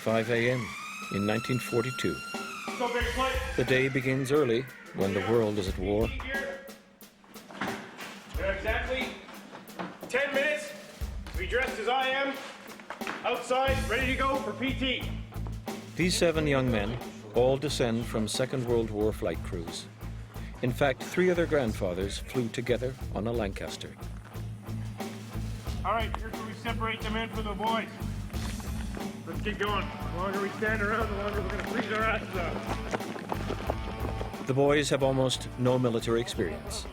5 a.m. in 1942. The day begins early when the world is at war. Exactly 10 minutes to be dressed as I am, outside, ready to go for PT. These 7 young men all descend from Second World War flight crews. In fact, 3 of their grandfathers flew together on a Lancaster. All right, here's where we separate the men from the boys. Let's get going. The longer we stand around, the longer we're going to freeze our asses out. The boys have almost no military experience,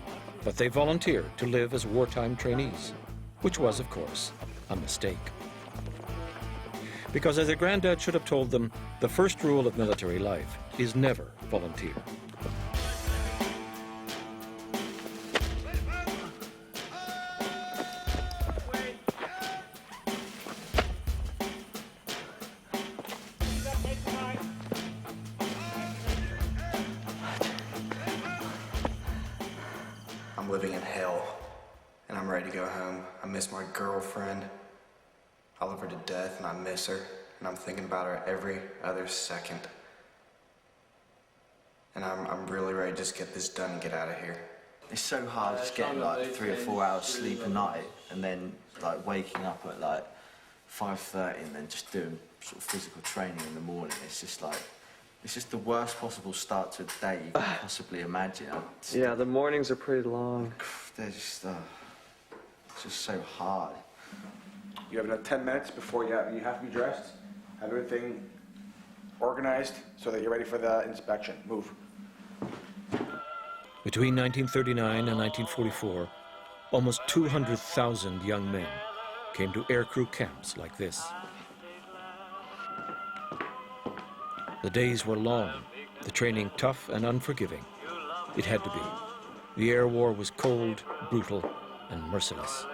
but they volunteer to live as wartime trainees, which was, of course, a mistake. Because as their granddad should have told them, the first rule of military life is never volunteer. I'm living in hell, and I'm ready to go home. I miss my girlfriend. I love her to death, and I miss her, and I'm thinking about her every other second. And I'm really ready to just get this done and get out of here. It's so hard just getting like 3 or 4 hours sleep a night, and then like waking up at like 5:30 and then just doing sort of physical training in the morning. It's just like, it's just the worst possible start to a day you can possibly imagine. Yeah, the mornings are pretty long. They're just, it's just so hard. You have another 10 minutes before you have to be dressed, have everything organized so that you're ready for the inspection. Move. Between 1939 and 1944, almost 200,000 young men came to aircrew camps like this. The days were long, the training tough and unforgiving. It had to be. The air war was cold, brutal, and merciless.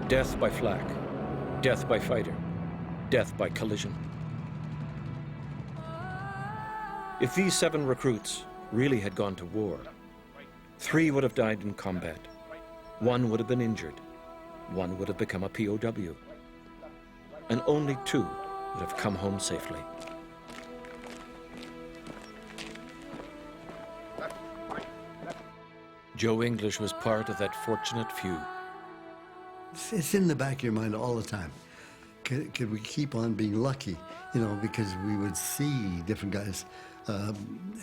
Death by flak, death by fighter, death by collision. If these 7 recruits really had gone to war, 3 would have died in combat, 1 would have been injured, 1 would have become a POW, and only 2 would have come home safely. Joe English was part of that fortunate few. It's in the back of your mind all the time. Could we keep on being lucky? You know, because we would see different guys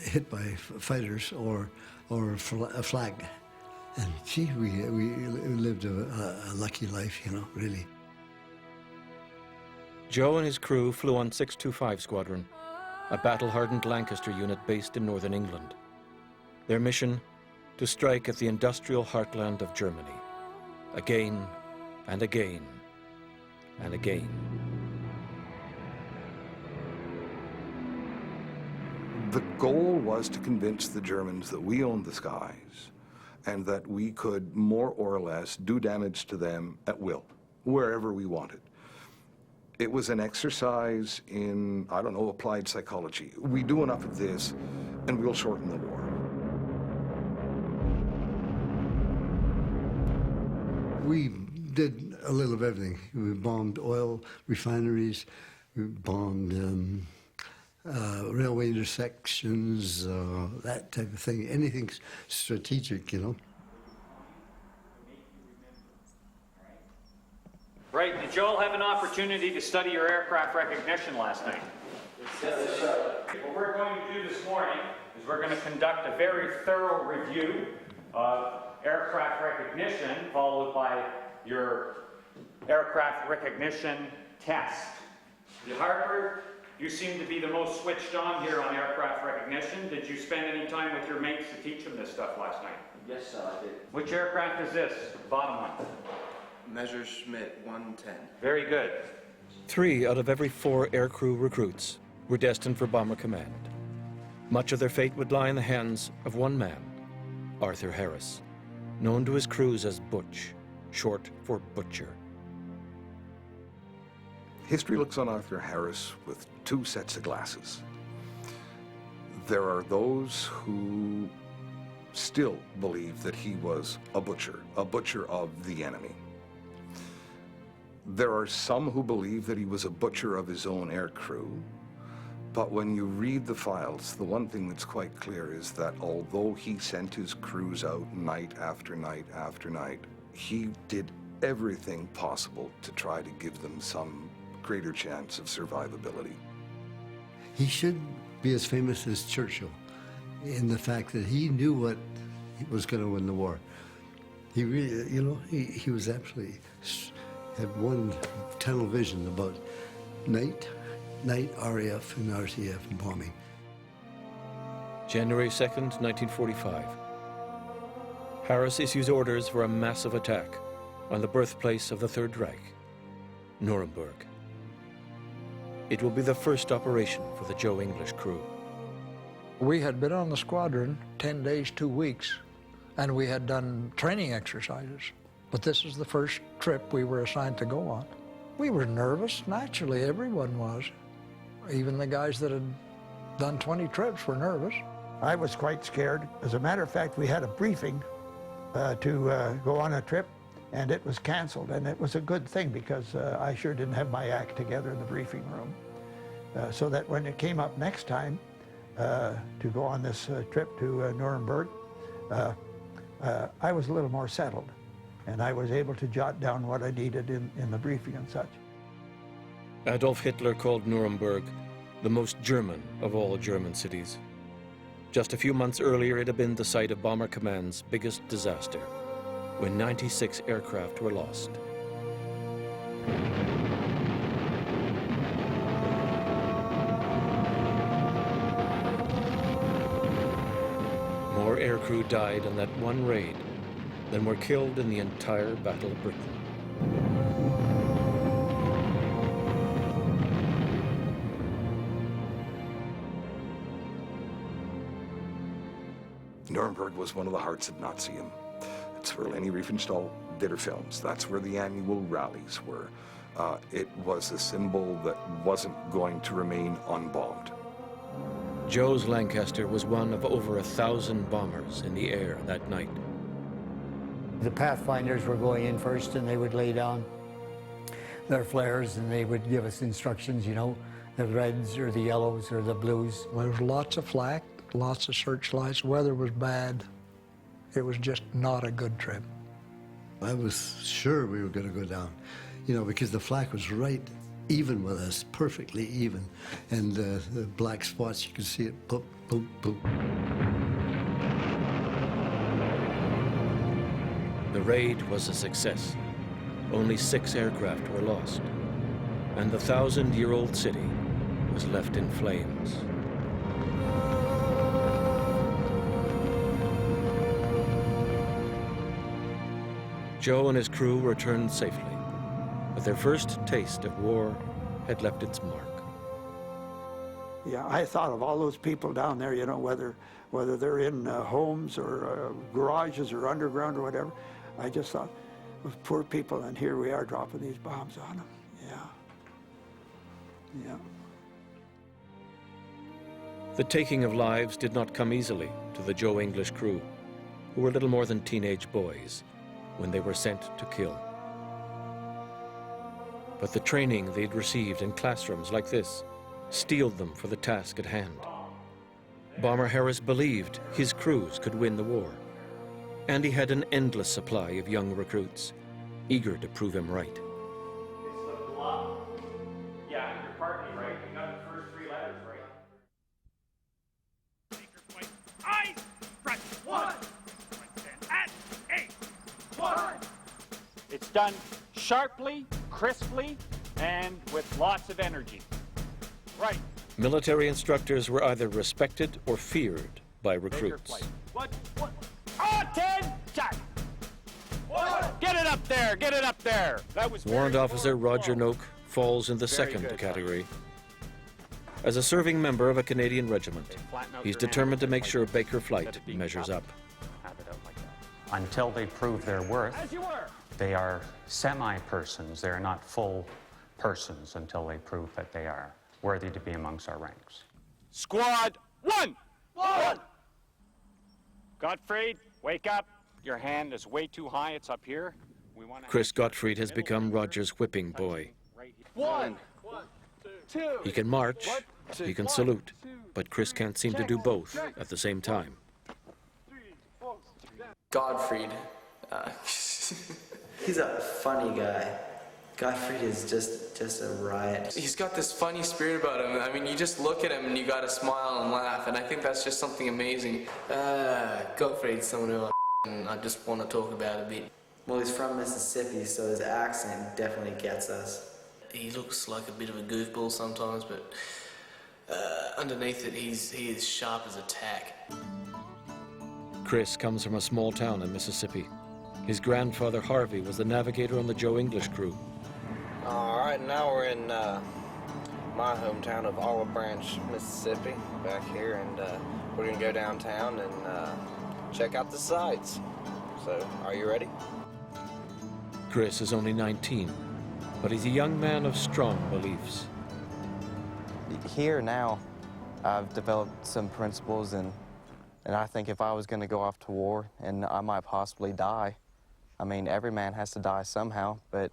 hit by fighters or flak. And gee, we lived a lucky life, you know, really. Joe and his crew flew on 625 Squadron, a battle-hardened Lancaster unit based in northern England. Their mission, to strike at the industrial heartland of Germany, again and again and again. The goal was to convince the Germans that we owned the skies and that we could more or less do damage to them at will, wherever we wanted. It was an exercise in, I don't know, applied psychology. We do enough of this and we'll shorten the war. We did a little of everything. We bombed oil refineries, we bombed railway intersections, that type of thing. Anything strategic, you know. Right, did you all have an opportunity to study your aircraft recognition last night? Yes, sir. What we're going to do this morning is we're going to conduct a very thorough review of aircraft recognition, followed by your aircraft recognition test. Harper, you seem to be the most switched on here on aircraft recognition. Did you spend any time with your mates to teach them this stuff last night? Yes, sir, I did. Which aircraft is this? The bottom one. Messerschmitt 110. Very good. 3 out of every 4 aircrew recruits were destined for Bomber Command. Much of their fate would lie in the hands of one man, Arthur Harris, known to his crews as Butch, short for Butcher. History looks on Arthur Harris with 2 sets of glasses. There are those who still believe that he was a butcher of the enemy. There are some who believe that he was a butcher of his own air crew. But when you read the files, the one thing that's quite clear is that although he sent his crews out night after night after night, he did everything possible to try to give them some greater chance of survivability. He should be as famous as Churchill in the fact that he knew what was going to win the war. He really, you know, he was absolutely, had one tunnel vision about night RAF and RTF bombing. January 2nd, 1945. Harris issues orders for a massive attack on the birthplace of the Third Reich, Nuremberg. It will be the first operation for the Joe English crew. We had been on the squadron 10 days, 2 weeks, and we had done training exercises. But this was the first trip we were assigned to go on. We were nervous, naturally, everyone was. Even the guys that had done 20 trips were nervous. I was quite scared. As a matter of fact, we had a briefing to go on a trip, and it was canceled. And it was a good thing because I sure didn't have my act together in the briefing room. So that when it came up next time to go on this trip to Nuremberg, I was a little more settled. And I was able to jot down what I needed in the briefing and such. Adolf Hitler called Nuremberg the most German of all German cities. Just a few months earlier, it had been the site of Bomber Command's biggest disaster, when 96 aircraft were lost. More aircrew died in that one raid than were killed in the entire Battle of Britain. Nuremberg was one of the hearts of Nazism. It's where Leni Riefenstahl did her films. That's where the annual rallies were. It was a symbol that wasn't going to remain unbombed. Joe's Lancaster was one of over 1,000 bombers in the air that night. The Pathfinders were going in first, and they would lay down their flares, and they would give us instructions, you know, the reds or the yellows or the blues. There was lots of flak, lots of searchlights. Weather was bad. It was just not a good trip. I was sure we were going to go down, you know, because the flak was right even with us, perfectly even. And the black spots, you could see it, boop, boop, boop. The raid was a success. Only 6 aircraft were lost, and the 1,000-year-old city was left in flames. Joe and his crew returned safely, but their first taste of war had left its mark. Yeah, I thought of all those people down there, you know, whether they're in homes or garages or underground or whatever. I just thought, those poor people, and here we are dropping these bombs on them. Yeah. The taking of lives did not come easily to the Joe English crew, who were little more than teenage boys when they were sent to kill. But the training they'd received in classrooms like this steeled them for the task at hand. Bomber Harris believed his crews could win the war, and he had an endless supply of young recruits, eager to prove him right. Yeah, you're partly right. You got the first 3 letters right. Eyes front 1. At 8. 1. It's done sharply, crisply, and with lots of energy. Right. Military instructors were either respected or feared by recruits. What? Attention! Get it up there! Get it up there! That was Warrant Officer Roger Noak falls in the second category. As a serving member of a Canadian regiment, he's determined to make sure Baker Flight measures up. Until they prove their worth, they are semi-persons. They are not full persons until they prove that they are worthy to be amongst our ranks. Squad 1! 1! Gottfried, wake up. Your hand is way too high. It's up here. Chris Gottfried has become Roger's whipping boy. 1, 2. He can march, he can salute, but Chris can't seem to do both at the same time. Gottfried, he's a funny guy. Gottfried is just a riot. He's got this funny spirit about him. I mean, you just look at him and you gotta smile and laugh, and I think that's just something amazing. Gottfried's someone who I just want to talk about a bit. Well, he's from Mississippi, so his accent definitely gets us. He looks like a bit of a goofball sometimes, but underneath it, he is sharp as a tack. Chris comes from a small town in Mississippi. His grandfather Harvey was the navigator on the Joe English crew. All right, now we're in my hometown of Olive Branch, Mississippi, back here, and we're gonna go downtown and check out the sights. So, are you ready? Chris is only 19, but he's a young man of strong beliefs. Here now, I've developed some principles, and I think if I was gonna go off to war, and I might possibly die, I mean, every man has to die somehow, but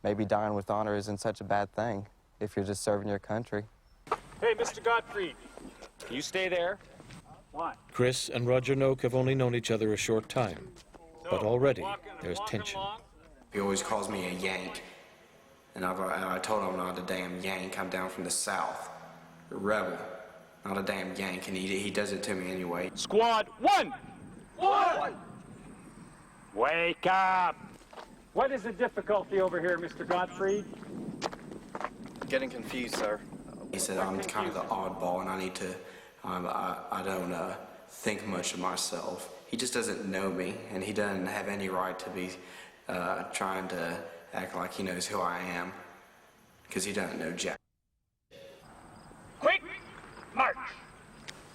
maybe dying with honor isn't such a bad thing if you're just serving your country. Hey, Mr. Gottfried, you stay there. Why? Chris and Roger Noak have only known each other a short time, but already there's tension. He always calls me a Yank, and I told him I'm not a damn Yank. I'm down from the South, a rebel, not a damn Yank, and he does it to me anyway. Squad 1! Wake up! What is the difficulty over here, Mr. Gottfried? Getting confused, sir. He said I'm kind of the oddball, and I need to. I don't think much of myself. He just doesn't know me, and he doesn't have any right to be trying to act like he knows who I am, because he doesn't know jack. Quick, march!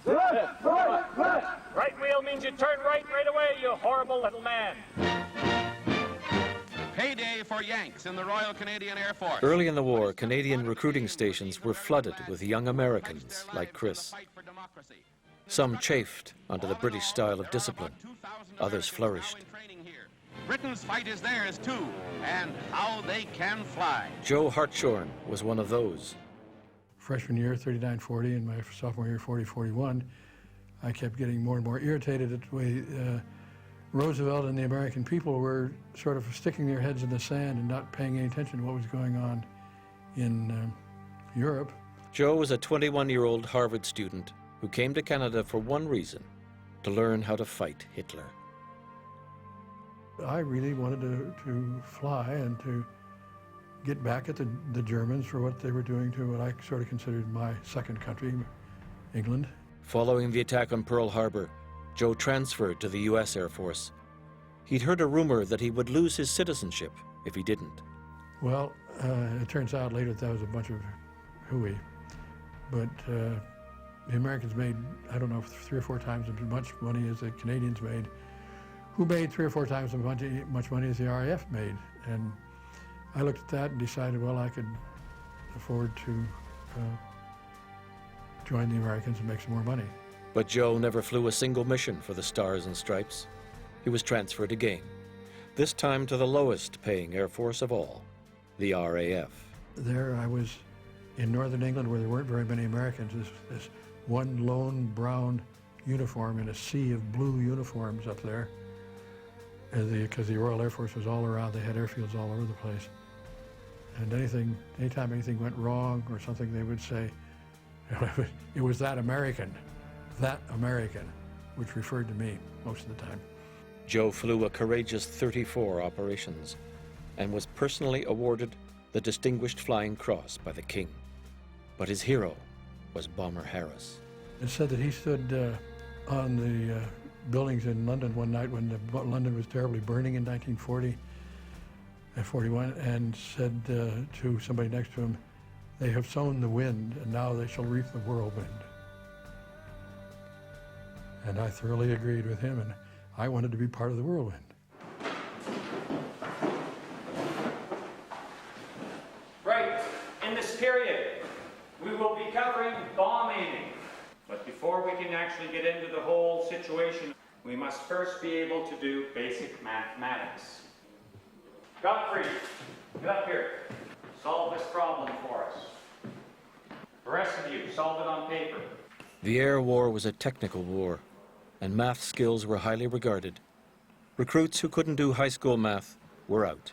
Left, right, left! Right wheel means you turn right away, you horrible little man. Payday for Yanks in the Royal Canadian Air Force. Early in the war, Canadian recruiting stations were flooded with young Americans like Chris. Some chafed under the British style of discipline. Others flourished. Britain's fight is theirs too, and how they can fly. Joe Hartshorn was one of those. Freshman year, 39-40, and my sophomore year, 40-41, I kept getting more and more irritated at the way Roosevelt and the American people were sort of sticking their heads in the sand and not paying any attention to what was going on in Europe. Joe was a 21-year-old Harvard student who came to Canada for one reason, to learn how to fight Hitler. I really wanted to fly and to get back at the Germans for what they were doing to what I sort of considered my second country, England. Following the attack on Pearl Harbor, Joe transferred to the U.S. Air Force. He'd heard a rumor that he would lose his citizenship if he didn't. Well, it turns out later that was a bunch of hooey. But the Americans made, I don't know, 3 or 4 times as much money as the Canadians made, who made 3 or 4 times as much money as the RAF made. And I looked at that and decided, well, I could afford to join the Americans and make some more money. But Joe never flew a single mission for the Stars and Stripes. He was transferred again, this time to the lowest paying Air Force of all, the RAF. There I was in northern England where there weren't very many Americans, this one lone brown uniform in a sea of blue uniforms up there, because the Royal Air Force was all around. They had airfields all over the place. And anytime anything went wrong or something, they would say, it was that American, which referred to me most of the time. Joe flew a courageous 34 operations and was personally awarded the Distinguished Flying Cross by the King. But his hero was Bomber Harris. It said that he stood on the buildings in London one night when London was terribly burning in 1940 and 41, and said to somebody next to him, "They have sown the wind, and now they shall reap the whirlwind." And I thoroughly agreed with him, and I wanted to be part of the whirlwind. Right. In this period, we will be covering bomb aiming. But before we can actually get into the whole situation, we must first be able to do basic mathematics. Gottfried, get up here. Solve this problem for us. The rest of you, solve it on paper. The air war was a technical war, and math skills were highly regarded. Recruits who couldn't do high school math were out.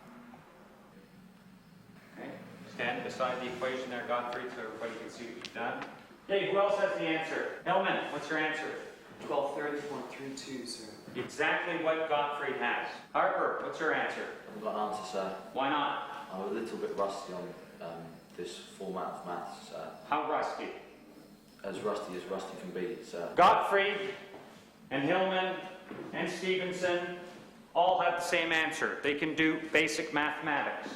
Okay. Stand beside the equation there, Gottfried, so everybody can see what you've done. Okay, who else has the answer? Hillman, what's your answer? 1230.32, sir. Exactly what Gottfried has. Harper, what's your answer? I've got an answer, sir. Why not? I'm a little bit rusty on this format of maths, sir. How rusty? As rusty can be, sir. Gottfried and Hillman and Stevenson all have the same answer. They can do basic mathematics.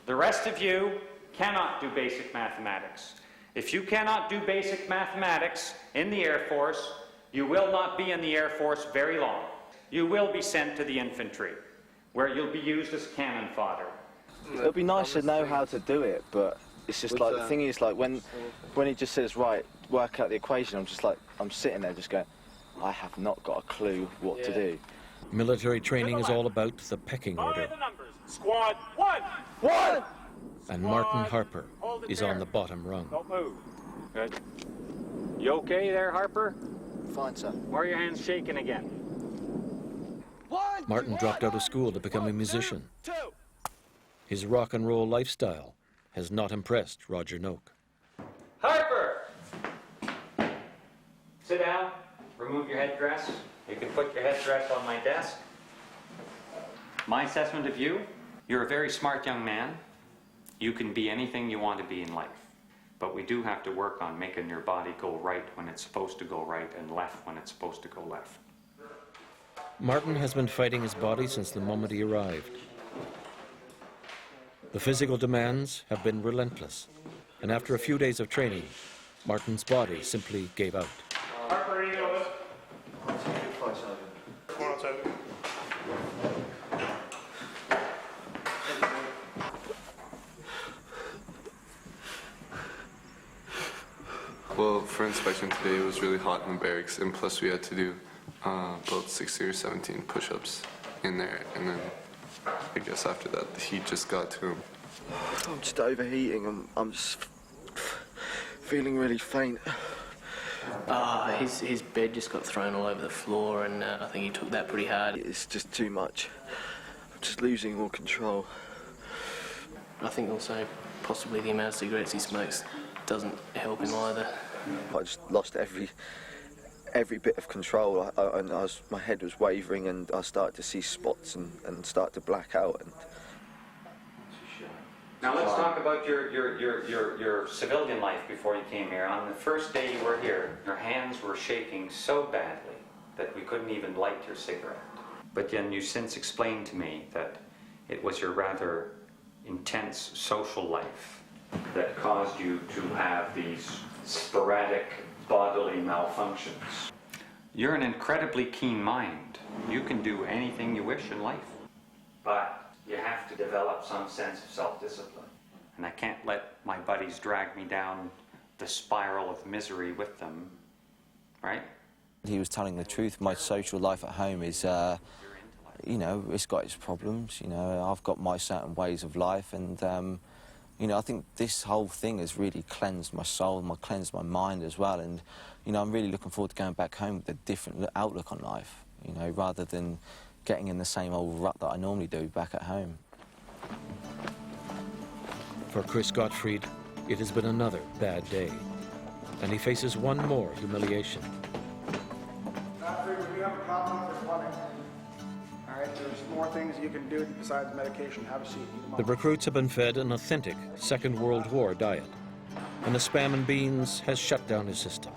The rest of you cannot do basic mathematics. If you cannot do basic mathematics in the Air Force, you will not be in the Air Force very long. You will be sent to the infantry, where you'll be used as cannon fodder. It would be nice to know how to do it, but it's just like, the thing is, like, when he just says, right, work out the equation, I'm just like, I'm sitting there just going, I have not got a clue what to do. Military training is all about the pecking order. Squad 1! And Martin Harper is on the bottom rung. Don't move. Good. You okay there, Harper? Fine, sir. Why are your hands shaking again? Martin dropped out of school to become a musician. His rock and roll lifestyle has not impressed Roger Noak. Harper! Sit down. Remove your headdress. You can put your headdress on my desk. My assessment of you, you're a very smart young man. You can be anything you want to be in life. But we do have to work on making your body go right when it's supposed to go right and left when it's supposed to go left. Martin has been fighting his body since the moment he arrived. The physical demands have been relentless, and after a few days of training, Martin's body simply gave out. Harper, you know this? Come on outside. Well, for inspection today, it was really hot in the barracks, and plus we had to do about 16 or 17 push-ups in there, and then I guess after that, the heat just got to him. I'm just overheating. I'm just feeling really faint. His bed just got thrown all over the floor, and I think he took that pretty hard. It's just too much. I'm just losing all control. I think also possibly the amount of cigarettes he smokes doesn't help him either. I just lost every bit of control. My head was wavering, and I started to see spots and start to black out. And Now let's talk about your civilian life before you came here. On the first day you were here, your hands were shaking so badly that we couldn't even light your cigarette. But then you since explained to me that it was your rather intense social life that caused you to have these sporadic bodily malfunctions. You're an incredibly keen mind. You can do anything you wish in life. But you have to develop some sense of self-discipline. And I can't let my buddies drag me down the spiral of misery with them, right? he was telling the truth. My social life at home is, you know, it's got its problems. You know, I've got my certain ways of life, and you know, I think this whole thing has really cleansed my soul, cleansed my mind as well. And you know, I'm really looking forward to going back home with a different outlook on life. You know, rather than getting in the same old rut that I normally do back at home. For Chris Gottfried, it has been another bad day, and he faces one more humiliation. Gottfried, we have a problem with your plumbing. All right, there's more things you can do besides medication. Have a seat. The recruits have been fed an authentic Second World War diet, and the spam and beans has shut down his system.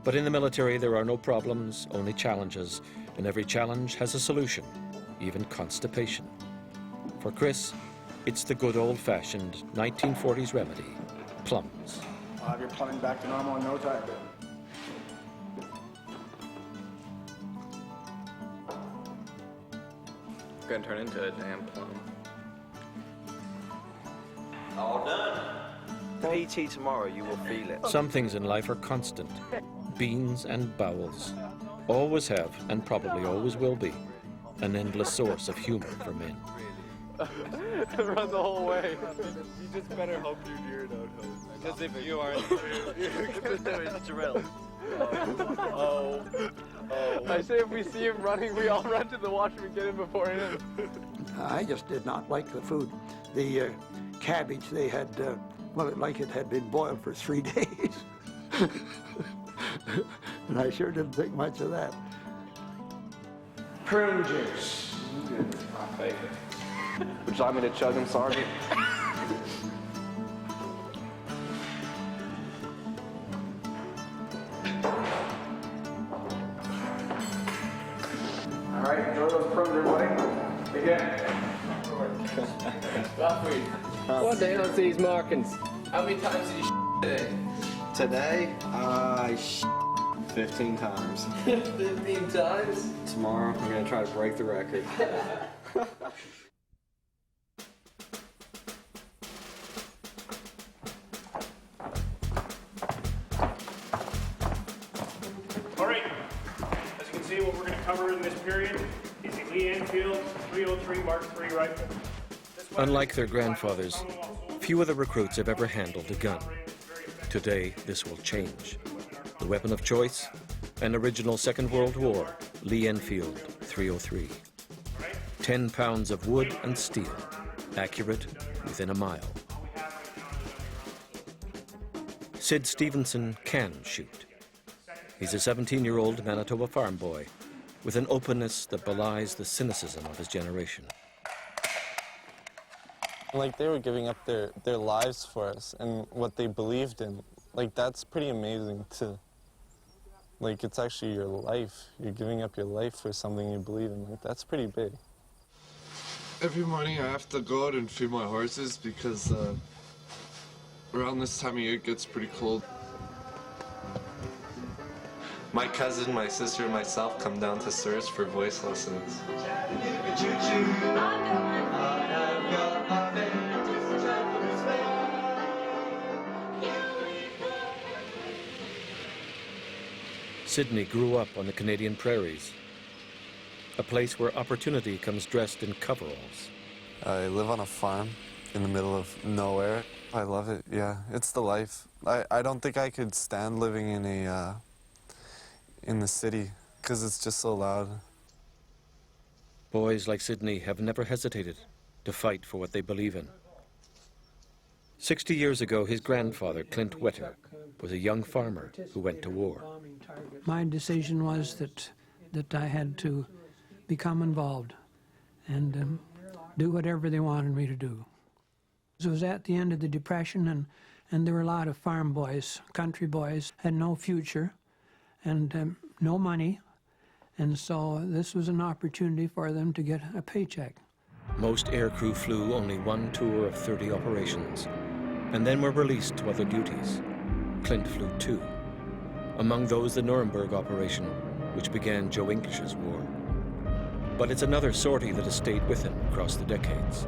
But in the military, there are no problems, only challenges, and every challenge has a solution, even constipation. For Chris, it's the good old-fashioned 1940s remedy, plums. I'll have your plumbing back to normal in no time. It's gonna turn into a damn plum. All done. PT tomorrow, you will feel it. Some things in life are constant. Beans and bowels always have, and probably always will be, an endless source of humor for men. Run the whole way. You just better hope your deer don't hope. Because if you aren't, you're drilled. Oh. I say if we see him running, we all run to the washroom and get him before him. I just did not like the food. The cabbage they had, well, like it had been boiled for 3 days. And I sure didn't think much of that. Prune juice. My favorite. Would you like me to chug them, Sergeant? All right, enjoy those prunes, everybody. Again. Gottfried, what the hell is these markings? How many times did you today? Today, I 15 times. 15 times? Tomorrow, I'm gonna try to break the record. All right, as you can see, what we're going to cover in this period is the Lee Enfield 303 Mark III rifle. Unlike their grandfathers, few of the recruits have ever handled a gun. Today, this will change. The weapon of choice, an original Second World War Lee Enfield 303. 10 pounds of wood and steel, accurate within a mile. Sid Stevenson can shoot. He's a 17-year-old Manitoba farm boy with an openness that belies the cynicism of his generation. Like, they were giving up their lives for us and what they believed in. Like, that's pretty amazing to, like, it's actually your life. You're giving up your life for something you believe in. Like, that's pretty big. Every morning I have to go out and feed my horses because around this time of year it gets pretty cold. My cousin, my sister, and myself come down to Surrey for voice lessons. Sidney grew up on the Canadian prairies, a place where opportunity comes dressed in coveralls. I live on a farm in the middle of nowhere. I love it, yeah. It's the life. I don't think I could stand living in the city because it's just so loud. Boys like Sidney have never hesitated to fight for what they believe in. 60 years ago, his grandfather, Clint Wetter, was a young farmer who went to war. My decision was that I had to become involved and do whatever they wanted me to do. It was at the end of the Depression, and there were a lot of farm boys, country boys, had no future and no money, and so this was an opportunity for them to get a paycheck. Most aircrew flew only one tour of 30 operations, and then were released to other duties. Clint flew 2. Among those, the Nuremberg operation, which began Joe English's war. But it's another sortie that has stayed with him across the decades.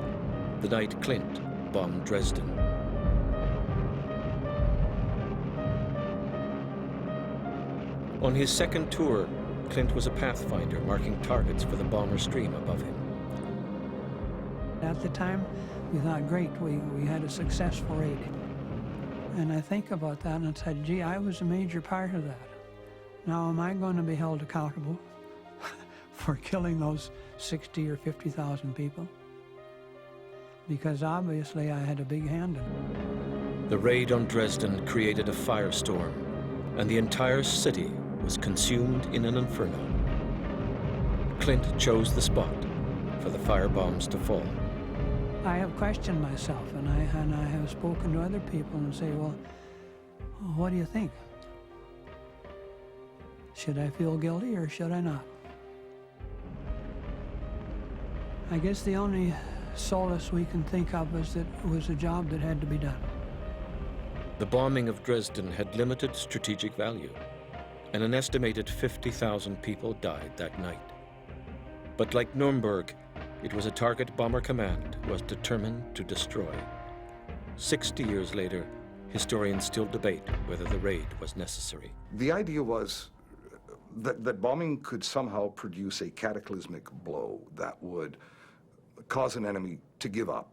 The night Clint bombed Dresden. On his second tour, Clint was a pathfinder marking targets for the bomber stream above him. At the time, we thought, great, we had a successful raid. And I think about that and I said, gee, I was a major part of that. Now, am I going to be held accountable for killing those 60 or 50,000 people? Because obviously I had a big hand in it. The raid on Dresden created a firestorm, and the entire city was consumed in an inferno. Clint chose the spot for the firebombs to fall. I have questioned myself, and I have spoken to other people and say, well, what do you think? Should I feel guilty or should I not? I guess the only solace we can think of is that it was a job that had to be done. The bombing of Dresden had limited strategic value, and an estimated 50,000 people died that night. But like Nuremberg, it was a target Bomber Command was determined to destroy. 60 years later, historians still debate whether the raid was necessary. The idea was that bombing could somehow produce a cataclysmic blow that would cause an enemy to give up.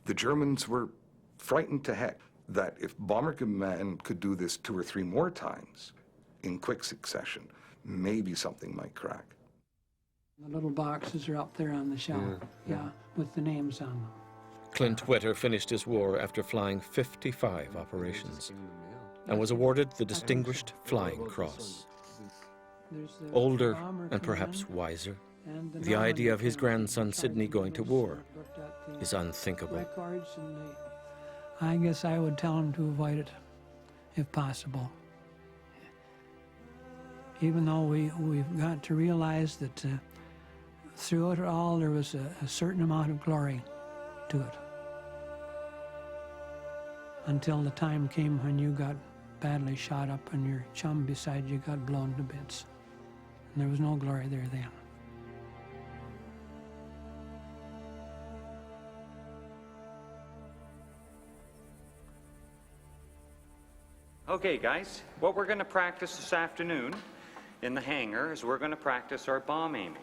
The Germans were frightened to heck that if Bomber Command could do this 2 or 3 more times in quick succession, maybe something might crack. The little boxes are up there on the shelf, yeah, with the names on them. Clint Wetter finished his war after flying 55 operations and was awarded the Distinguished Flying Cross. Older and perhaps wiser, the idea of his grandson Sidney going to war is unthinkable. I guess I would tell him to avoid it, if possible. Even though we've got to realize that through it all there was a certain amount of glory to it. Until the time came when you got badly shot up and your chum beside you got blown to bits. And there was no glory there then. Okay, guys, what we're going to practice this afternoon in the hangar is we're going to practice our bomb aiming.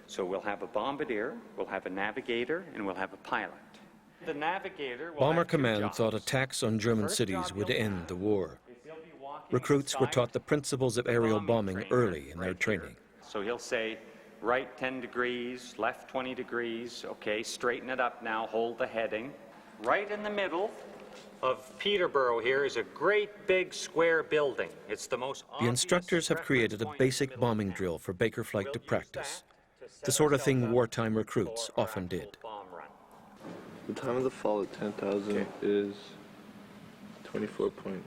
So we'll have a bombardier, we'll have a navigator, and we'll have a pilot. The navigator will Bomber have 2 Command jobs. thought attacks on German First cities job would you'll end have the war. is he'll be walking Recruits were inside taught the principles of aerial bombing frame early in their right training. here. So he'll say, right 10 degrees, left 20 degrees, okay, straighten it up now, hold the heading. Right in the middle of Peterborough here is a great big square building. It's the most The instructors have created a basic bombing drill for Baker flight to practice, the sort of thing wartime recruits often did. The time of the fall at 10,000 is 24.92.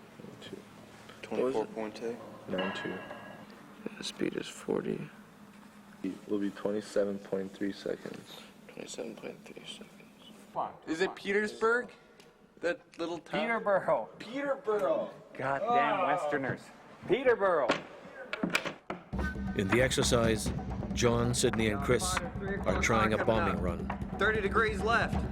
24.2? 92. The speed is 40. It will be 27.3 seconds. 27.3 seconds. Is it Petersburg? That little town? Peterborough. Peterborough. Goddamn Westerners. Peterborough. In the exercise, John, Sidney, and Chris are trying a bombing run. 30 degrees left.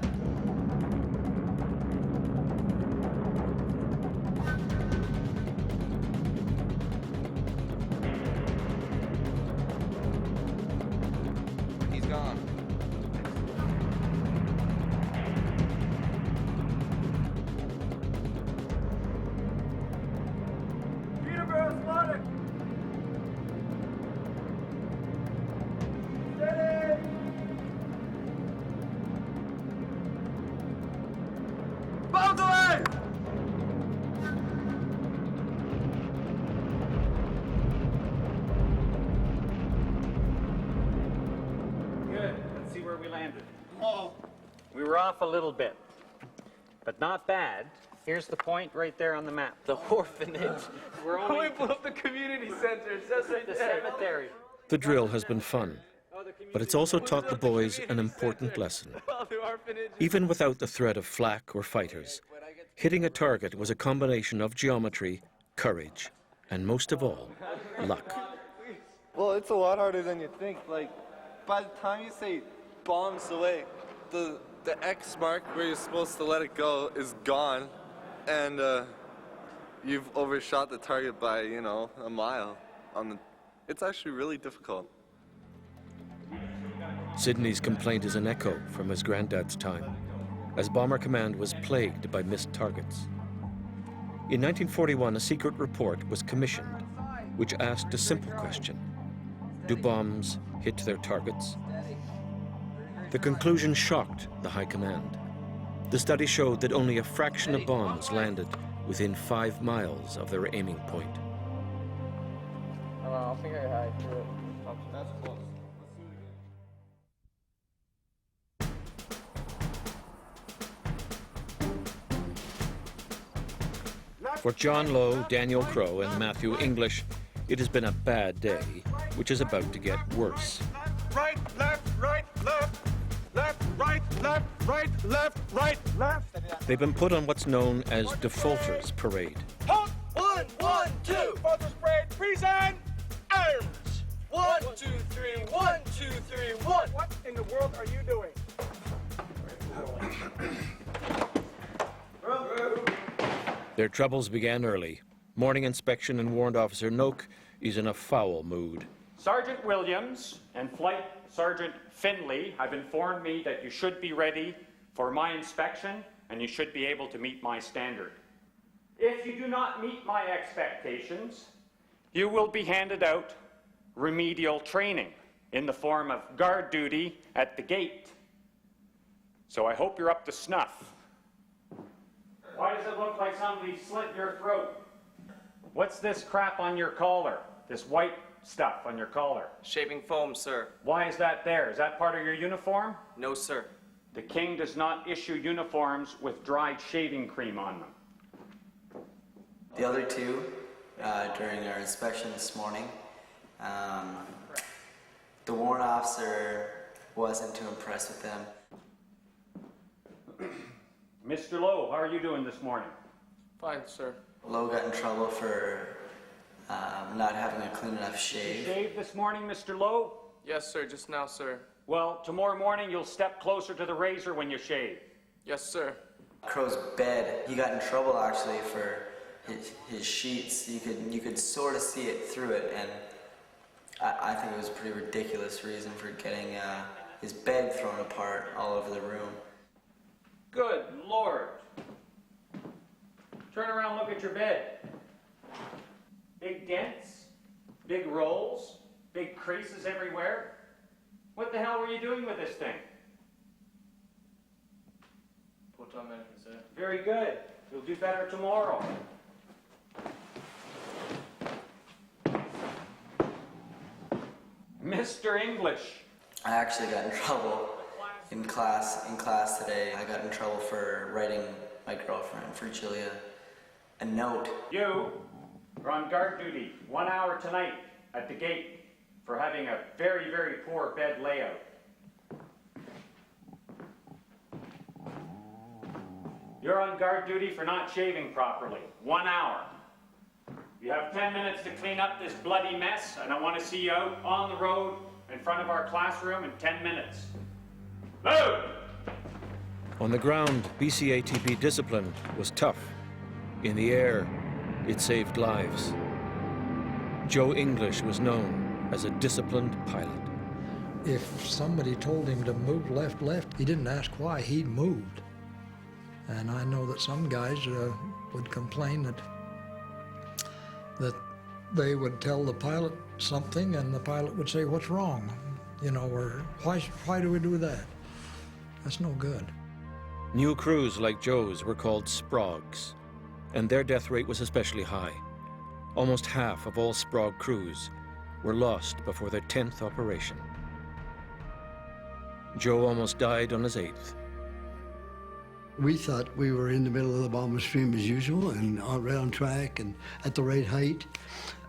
He's gone. Peterborough spotted! Steady! Bombs away! Good. Let's see where we landed. We were off a little bit, but not bad. Here's the point right there on the map. The orphanage. We're only... We blew up the community center. It says right the there. cemetery. The drill has been fun, but it's also taught the boys an important lesson. Even without the threat of flak or fighters, hitting a target was a combination of geometry, courage, and most of all, luck. Well, it's a lot harder than you think. Like, by the time you say bombs away, the X mark where you're supposed to let it go is gone, and you've overshot the target by, you know, a mile. It's actually really difficult. Sidney's complaint is an echo from his granddad's time, as Bomber Command was plagued by missed targets. In 1941, a secret report was commissioned, which asked a simple question: do bombs hit their targets? The conclusion shocked the High Command. The study showed that only a fraction of bombs landed within 5 miles of their aiming point. I'll figure out how I threw it. That's close. For John Lowe, Daniel Crowe, and Mathew English, it has been a bad day, which is about to get worse. Right, left, right, left. Left, right, left, right, left, right, left. They've been put on what's known as Defaulters Parade. Halt! 1, 1, 2. Defaulters parade, present arms. 1, 2, 3, 1, 2, 3, 1. What in the world are you doing? Their troubles began early. Morning inspection and Warrant Officer Noak is in a foul mood. Sergeant Williams and Flight Sergeant Finley have informed me that you should be ready for my inspection and you should be able to meet my standard. If you do not meet my expectations, you will be handed out remedial training in the form of guard duty at the gate. So I hope you're up to snuff. Why does it look like somebody slit your throat? What's this crap on your collar? This white stuff on your collar? Shaving foam, sir. Why is that there? Is that part of your uniform? No, sir. The king does not issue uniforms with dried shaving cream on them. The other two, during our inspection this morning, the warrant officer wasn't too impressed with them. Mr. Lowe, how are you doing this morning? Fine, sir. Lowe got in trouble for not having a clean enough shave. You shaved this morning, Mr. Lowe? Yes, sir, just now, sir. Well, tomorrow morning you'll step closer to the razor when you shave. Yes, sir. Crowe's bed, he got in trouble actually for his sheets. You could sort of see it through it, and I think it was a pretty ridiculous reason for getting his bed thrown apart all over the room. Good Lord. Turn around, look at your bed. Big dents, big rolls, big creases everywhere. What the hell were you doing with this thing? Full-time management, sir. Very good. You'll do better tomorrow. Mr. English. I actually got in trouble in class today. I got in trouble for writing my girlfriend, for Julia, a note. You are on guard duty 1 hour tonight at the gate for having a very, very poor bed layout. You're on guard duty for not shaving properly. 1 hour. You have 10 minutes to clean up this bloody mess, and I want to see you out on the road in front of our classroom in 10 minutes. Move! On the ground, BCATB discipline was tough. In the air, it saved lives. Joe English was known as a disciplined pilot. If somebody told him to move left, he didn't ask why, he moved. And I know that some guys would complain that they would tell the pilot something and the pilot would say, "What's wrong?" You know, or why do we do that? That's no good. New crews like Joe's were called sprogs, and their death rate was especially high. Almost half of all sprog crews were lost before their 10th operation. Joe almost died on his 8th. We thought we were in the middle of the bomber stream as usual and right on track and at the right height.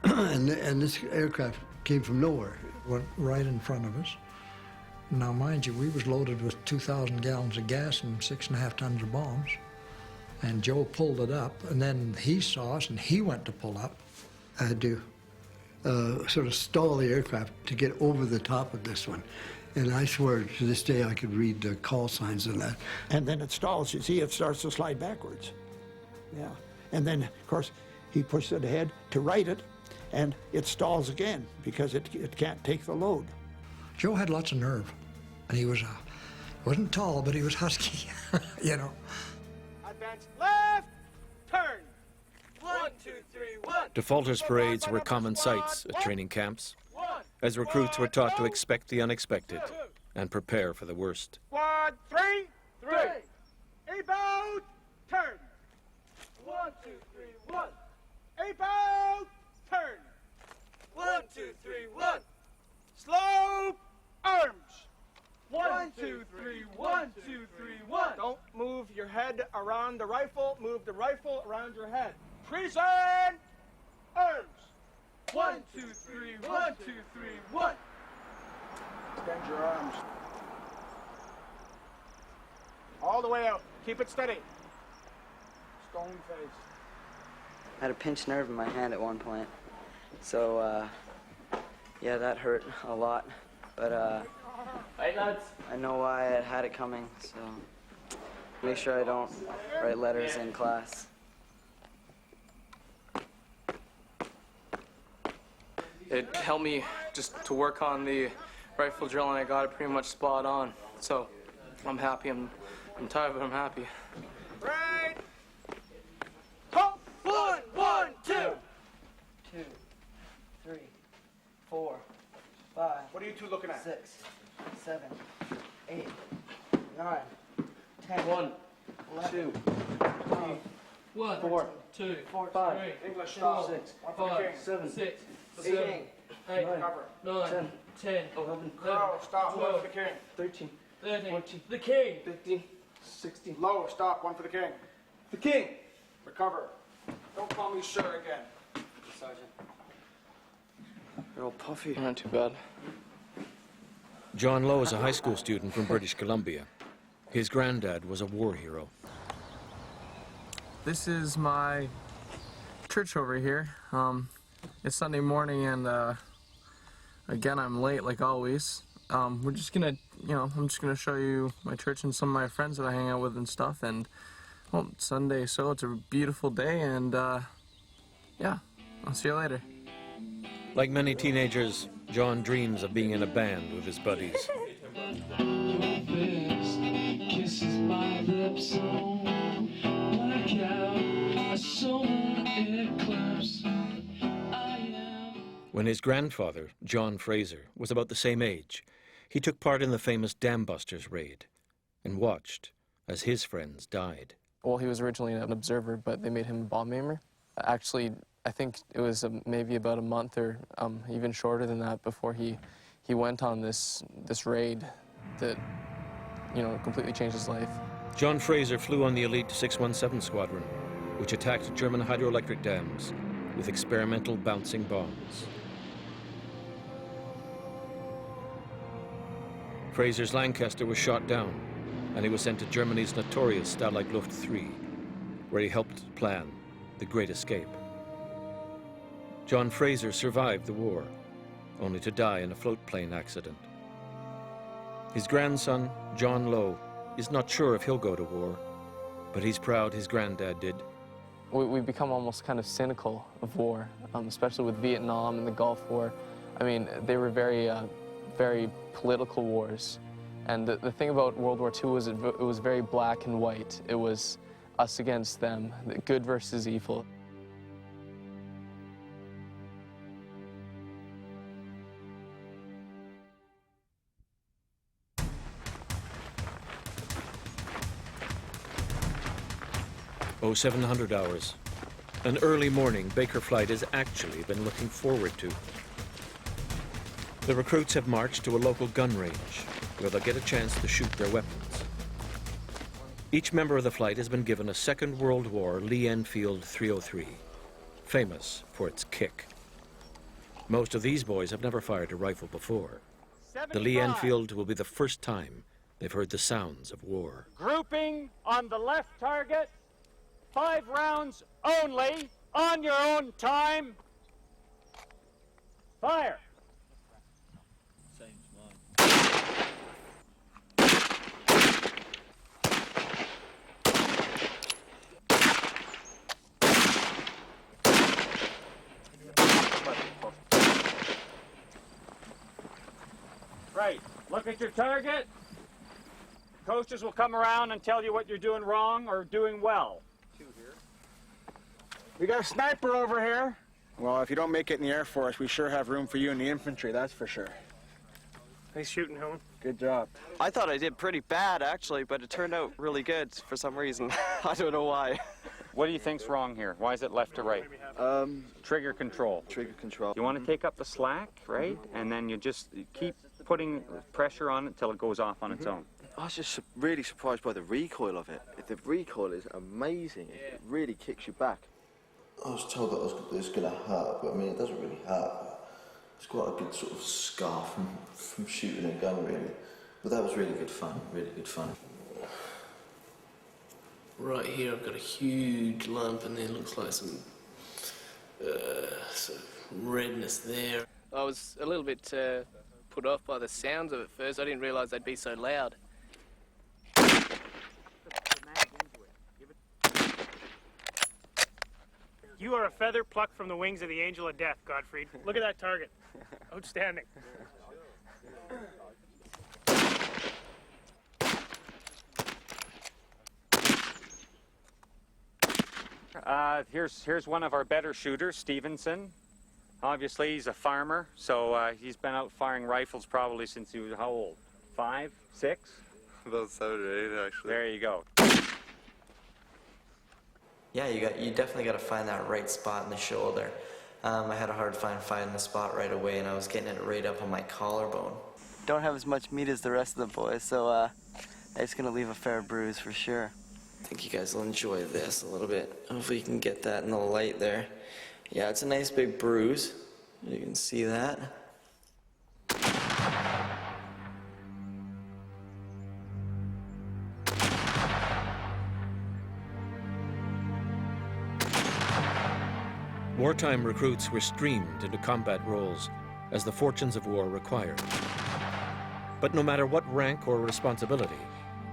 and this aircraft came from nowhere. Went right in front of us. Now, mind you, we was loaded with 2,000 gallons of gas and 6.5 tons of bombs. And Joe pulled it up, and then he saw us, and he went to pull up. I had to sort of stall the aircraft to get over the top of this one. And I swear to this day I could read the call signs on that. And then it stalls. You see, it starts to slide backwards. Yeah. And then, of course, he pushed it ahead to right it, and it stalls again because it can't take the load. Joe had lots of nerve, and he wasn't tall, but he was husky, you know. Advance left, turn. 1, 2, 3, 1. Defaulters parades were common sights at training camps, as recruits were taught to expect the unexpected and prepare for the worst. Squad 3, 3. About, turn. 1, 2, 3, 1. About, turn. 1, 2, 3, 1. Slope, arms. 1, 2, 3, 1, 2, 3, 1. Don't move your head around the rifle. Move the rifle around your head. Prison, arms. 1, 2, 3, 1, 2, 3, 1. Extend your arms. All the way out. Keep it steady. Stone face. I had a pinched nerve in my hand at one point. So, yeah, that hurt a lot. But, I know why I had it coming, so make sure I don't write letters in class. It helped me just to work on the rifle drill, and I got it pretty much spot on. So I'm happy. I'm tired, but I'm happy. Right. Halt. 1, 1, 2. 2, 3, 4, 5. What are you two looking at? 6, 7, 8, 9, 10. 1, 11, 2, 12, 1, 4, 2, 5, 3, English, 6, stop. 5, 7, 6, 7, 8, 8, 9, 10, 10, 11, Crowe, stop. 1 12, for the king. 13, 13, 14, the king, 15, 16. Lowe, stop. 1 for the king. the king. Recover. Don't call me sir again. Sergeant. You're all puffy. Not too bad. John Lowe is a high school student from British Columbia. His granddad was a war hero. This is my church over here. It's Sunday morning, and again, I'm late like always. We're just gonna, I'm just gonna show you my church and some of my friends that I hang out with and stuff. And well, it's Sunday, so it's a beautiful day, and yeah, I'll see you later. Like many teenagers, John dreams of being in a band with his buddies. When his grandfather, John Fraser, was about the same age, he took part in the famous Dam Busters raid and watched as his friends died. Well, he was originally an observer, but they made him a bomb aimer. Actually, I think it was maybe about a month or even shorter than that before he went on this raid that, completely changed his life. John Fraser flew on the elite 617 Squadron, which attacked German hydroelectric dams with experimental bouncing bombs. Fraser's Lancaster was shot down, and he was sent to Germany's notorious Stalag Luft III, where he helped plan the Great Escape. John Fraser survived the war, only to die in a float plane accident. His grandson, John Lowe, is not sure if he'll go to war, but he's proud his granddad did. We've become almost kind of cynical of war, especially with Vietnam and the Gulf War. I mean, they were very, very political wars. And the thing about World War II was it was very black and white. It was us against them, good versus evil. Oh, 700 hours. An early morning Baker flight has actually been looking forward to. The recruits have marched to a local gun range where they'll get a chance to shoot their weapons. Each member of the flight has been given a Second World War Lee Enfield 303, famous for its kick. Most of these boys have never fired a rifle before. The Lee Enfield will be the first time they've heard the sounds of war. Grouping on the left target. 5 rounds only, on your own time. Fire. Right, look at your target. Coaches will come around and tell you what you're doing wrong or doing well. We got a sniper over here. Well, if you don't make it in the Air Force, we sure have room for you in the infantry, that's for sure. Nice shooting, Hillman. Good job. I thought I did pretty bad, actually, but it turned out really good for some reason. I don't know why. What do you think's wrong here? Why is it left to right? Trigger control. You want to take up the slack, right? And then you just keep putting pressure on it until it goes off on its own. I was just really surprised by the recoil of it. The recoil is amazing. It really kicks you back. I was told that it was going to hurt, but I mean, it doesn't really hurt. It's quite a good sort of scar from shooting a gun, really. But that was really good fun, really good fun. Right here I've got a huge lump and there looks like some sort of redness there. I was a little bit put off by the sounds of it first. I didn't realise they'd be so loud. You are a feather plucked from the wings of the angel of death, Gottfried. Look at that target. Outstanding. Here's one of our better shooters, Stevenson. Obviously, he's a farmer, so he's been out firing rifles probably since he was how old? 5, 6? About 7 or 8, actually. There you go. Yeah, you definitely got to find that right spot in the shoulder. I had a hard time finding the spot right away, and I was getting it right up on my collarbone. Don't have as much meat as the rest of the boys, so it's gonna leave a fair bruise for sure. I think you guys will enjoy this a little bit. Hopefully you can get that in the light there. Yeah, it's a nice big bruise. You can see that. Wartime recruits were streamed into combat roles as the fortunes of war required. But no matter what rank or responsibility,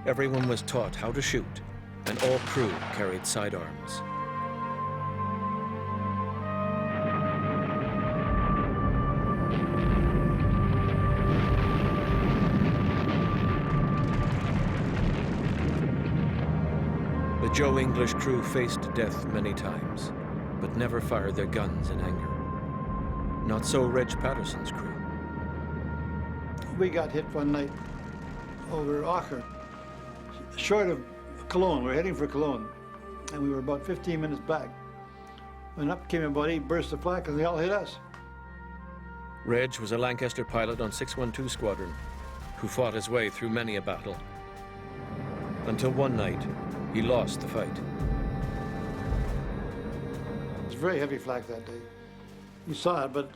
everyone was taught how to shoot, and all crew carried sidearms. The Joe English crew faced death many times, but never fired their guns in anger. Not so Reg Patterson's crew. We got hit one night over Auchern, short of Cologne. We were heading for Cologne, and we were about 15 minutes back. When up came about 8 bursts of flak, and they all hit us. Reg was a Lancaster pilot on 612 Squadron who fought his way through many a battle. Until one night, he lost the fight. It was very heavy flak that day. You saw it, but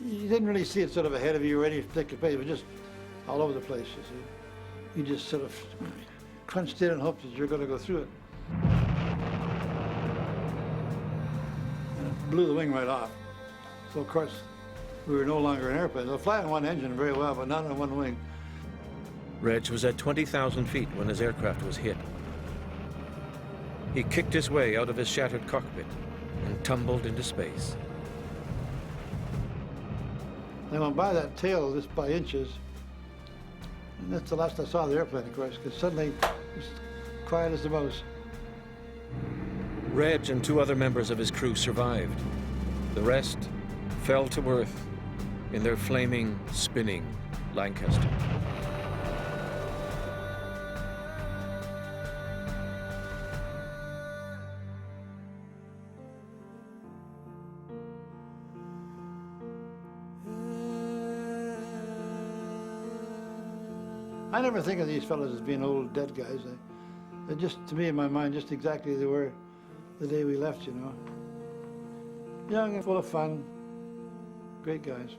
you didn't really see it sort of ahead of you ready to take your place. It was just all over the place, you see. You just sort of crunched in and hoped that you're going to go through it. And it blew the wing right off. So, of course, we were no longer an airplane. They were flying one engine very well, but not on one wing. Reg was at 20,000 feet when his aircraft was hit. He kicked his way out of his shattered cockpit and tumbled into space. I went by that tail just by inches. And that's the last I saw of the airplane, of course, because suddenly it was quiet as a mouse. Reg and 2 other members of his crew survived. The rest fell to earth in their flaming, spinning Lancaster. I never think of these fellows as being old, dead guys. They're just, to me, in my mind, just exactly as they were the day we left, you know. Young and full of fun. Great guys.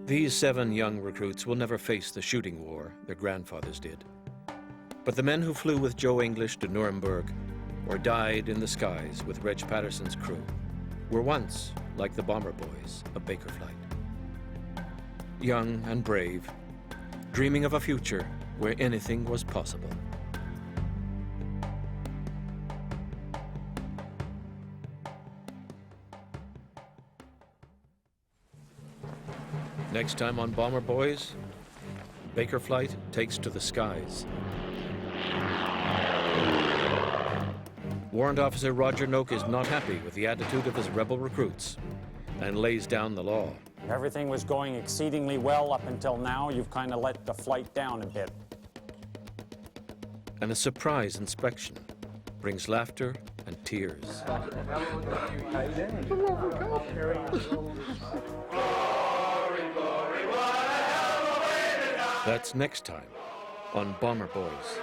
These 7 young recruits will never face the shooting war their grandfathers did. But the men who flew with Joe English to Nuremberg or died in the skies with Reg Patterson's crew were once, like the bomber boys, a Baker flight. Young and brave, dreaming of a future where anything was possible. Next time on Bomber Boys, Baker Flight takes to the skies. Warrant Officer Roger Noak is not happy with the attitude of his rebel recruits and lays down the law. Everything was going exceedingly well up until now. You've kind of let the flight down a bit. And a surprise inspection brings laughter and tears. That's next time on Bomber Boys.